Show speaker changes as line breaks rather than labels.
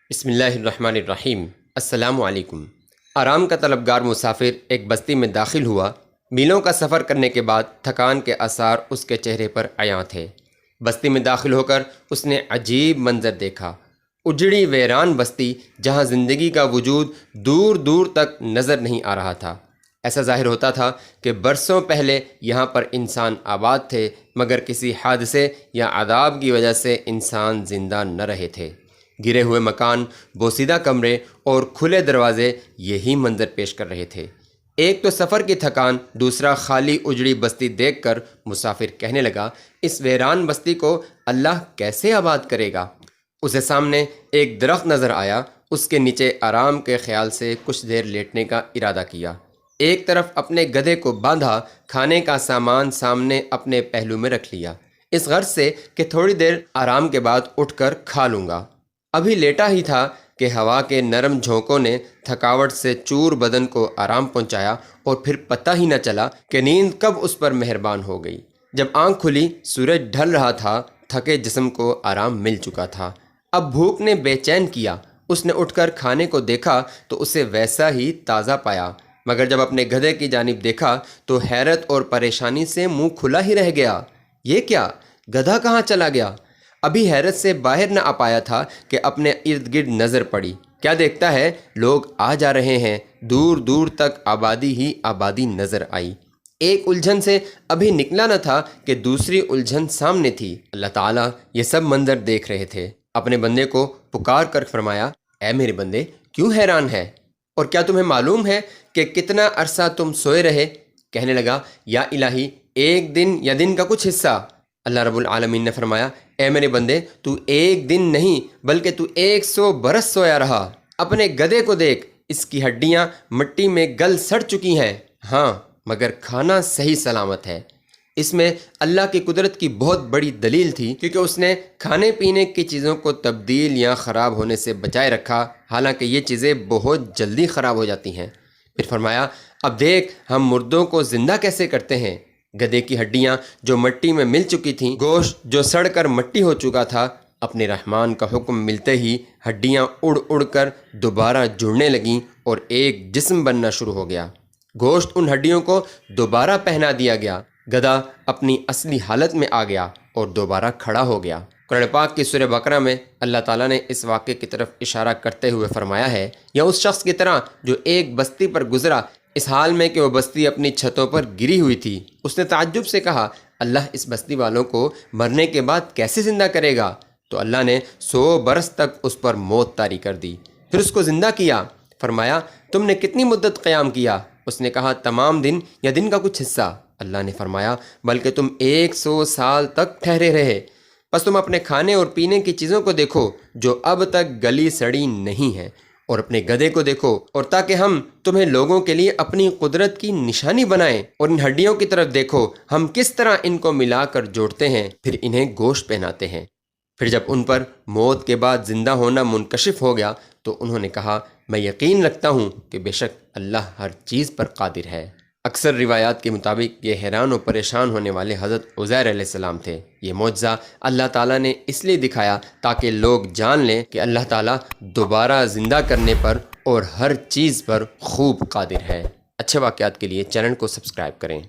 بسم اللہ الرحمن الرحیم۔ السلام علیکم۔ آرام کا طلبگار مسافر ایک بستی میں داخل ہوا۔ میلوں کا سفر کرنے کے بعد تھکان کے آثار اس کے چہرے پر عیاں تھے۔ بستی میں داخل ہو کر اس نے عجیب منظر دیکھا۔ اجڑی ویران بستی جہاں زندگی کا وجود دور دور تک نظر نہیں آ رہا تھا۔ ایسا ظاہر ہوتا تھا کہ برسوں پہلے یہاں پر انسان آباد تھے، مگر کسی حادثے یا عذاب کی وجہ سے انسان زندہ نہ رہے تھے۔ گرے ہوئے مکان، بوسیدہ کمرے اور کھلے دروازے یہی منظر پیش کر رہے تھے۔ ایک تو سفر کی تھکان، دوسرا خالی اجڑی بستی دیکھ کر مسافر کہنے لگا، اس ویران بستی کو اللہ کیسے آباد کرے گا؟ اسے سامنے ایک درخت نظر آیا۔ اس کے نیچے آرام کے خیال سے کچھ دیر لیٹنے کا ارادہ کیا۔ ایک طرف اپنے گدھے کو باندھا، کھانے کا سامان سامنے اپنے پہلو میں رکھ لیا، اس غرض سے کہ تھوڑی دیر آرام کے بعد اٹھ کر کھا لوں گا۔ ابھی لیٹا ہی تھا کہ ہوا کے نرم جھونکوں نے تھکاوٹ سے چور بدن کو آرام پہنچایا، اور پھر پتہ ہی نہ چلا کہ نیند کب اس پر مہربان ہو گئی۔ جب آنکھ کھلی، سورج ڈھل رہا تھا، تھکے جسم کو آرام مل چکا تھا۔ اب بھوک نے بے چین کیا۔ اس نے اٹھ کر کھانے کو دیکھا تو اسے ویسا ہی تازہ پایا، مگر جب اپنے گدھے کی جانب دیکھا تو حیرت اور پریشانی سے منہ کھلا ہی رہ گیا۔ یہ کیا؟ گدھا کہاں چلا گیا؟ ابھی حیرت سے باہر نہ آ پایا تھا کہ اپنے ارد گرد نظر پڑی۔ کیا دیکھتا ہے، لوگ آ جا رہے ہیں۔ دور دور تک آبادی ہی آبادی نظر آئی۔ ایک الجھن سے ابھی نکلا نہ تھا کہ دوسری الجھن سامنے تھی۔ اللہ تعالیٰ یہ سب منظر دیکھ رہے تھے۔ اپنے بندے کو پکار کر فرمایا، اے میرے بندے، کیوں حیران ہے؟ اور کیا تمہیں معلوم ہے کہ کتنا عرصہ تم سوئے رہے؟ کہنے لگا، یا الہی، ایک دن یا دن کا کچھ حصہ۔ اللہ رب العالمین نے فرمایا، اے میرے بندے، تو ایک دن نہیں بلکہ تو 100 برس سویا رہا۔ اپنے گدھے کو دیکھ، اس کی ہڈیاں مٹی میں گل سڑ چکی ہیں، ہاں مگر کھانا صحیح سلامت ہے۔ اس میں اللہ کی قدرت کی بہت بڑی دلیل تھی، کیونکہ اس نے کھانے پینے کی چیزوں کو تبدیل یا خراب ہونے سے بچائے رکھا، حالانکہ یہ چیزیں بہت جلدی خراب ہو جاتی ہیں۔ پھر فرمایا، اب دیکھ ہم مردوں کو زندہ کیسے کرتے ہیں۔ گدھے کی ہڈیاں جو مٹی میں مل چکی تھیں، گوشت جو سڑ کر مٹی ہو چکا تھا، اپنے رحمان کا حکم ملتے ہی ہڈیاں اڑ اڑ کر دوبارہ جڑنے لگیں اور ایک جسم بننا شروع ہو گیا۔ گوشت ان ہڈیوں کو دوبارہ پہنا دیا گیا۔ گدھا اپنی اصلی حالت میں آ گیا اور دوبارہ کھڑا ہو گیا۔ قرآن پاک کی سورہ بقرہ میں اللہ تعالیٰ نے اس واقعے کی طرف اشارہ کرتے ہوئے فرمایا ہے، یا اس شخص کی طرح جو ایک بستی پر گزرا، اس حال میں کہ وہ بستی اپنی چھتوں پر گری ہوئی تھی۔ اس نے تعجب سے کہا، اللہ اس بستی والوں کو مرنے کے بعد کیسے زندہ کرے گا؟ تو اللہ نے 100 برس تک اس پر موت طاری کر دی، پھر اس کو زندہ کیا۔ فرمایا، تم نے کتنی مدت قیام کیا؟ اس نے کہا، تمام دن یا دن کا کچھ حصہ۔ اللہ نے فرمایا، بلکہ تم 100 سال تک ٹھہرے رہے۔ بس تم اپنے کھانے اور پینے کی چیزوں کو دیکھو جو اب تک گلی سڑی نہیں ہیں، اور اپنے گدھے کو دیکھو، اور تاکہ ہم تمہیں لوگوں کے لیے اپنی قدرت کی نشانی بنائیں۔ اور ان ہڈیوں کی طرف دیکھو، ہم کس طرح ان کو ملا کر جوڑتے ہیں، پھر انہیں گوشت پہناتے ہیں۔ پھر جب ان پر موت کے بعد زندہ ہونا منکشف ہو گیا تو انہوں نے کہا، میں یقین رکھتا ہوں کہ بے شک اللہ ہر چیز پر قادر ہے۔ اکثر روایات کے مطابق یہ حیران و پریشان ہونے والے حضرت عزیر علیہ السلام تھے۔ یہ معجزہ اللہ تعالیٰ نے اس لیے دکھایا تاکہ لوگ جان لیں کہ اللہ تعالیٰ دوبارہ زندہ کرنے پر اور ہر چیز پر خوب قادر ہے۔ اچھے واقعات کے لیے چینل کو سبسکرائب کریں۔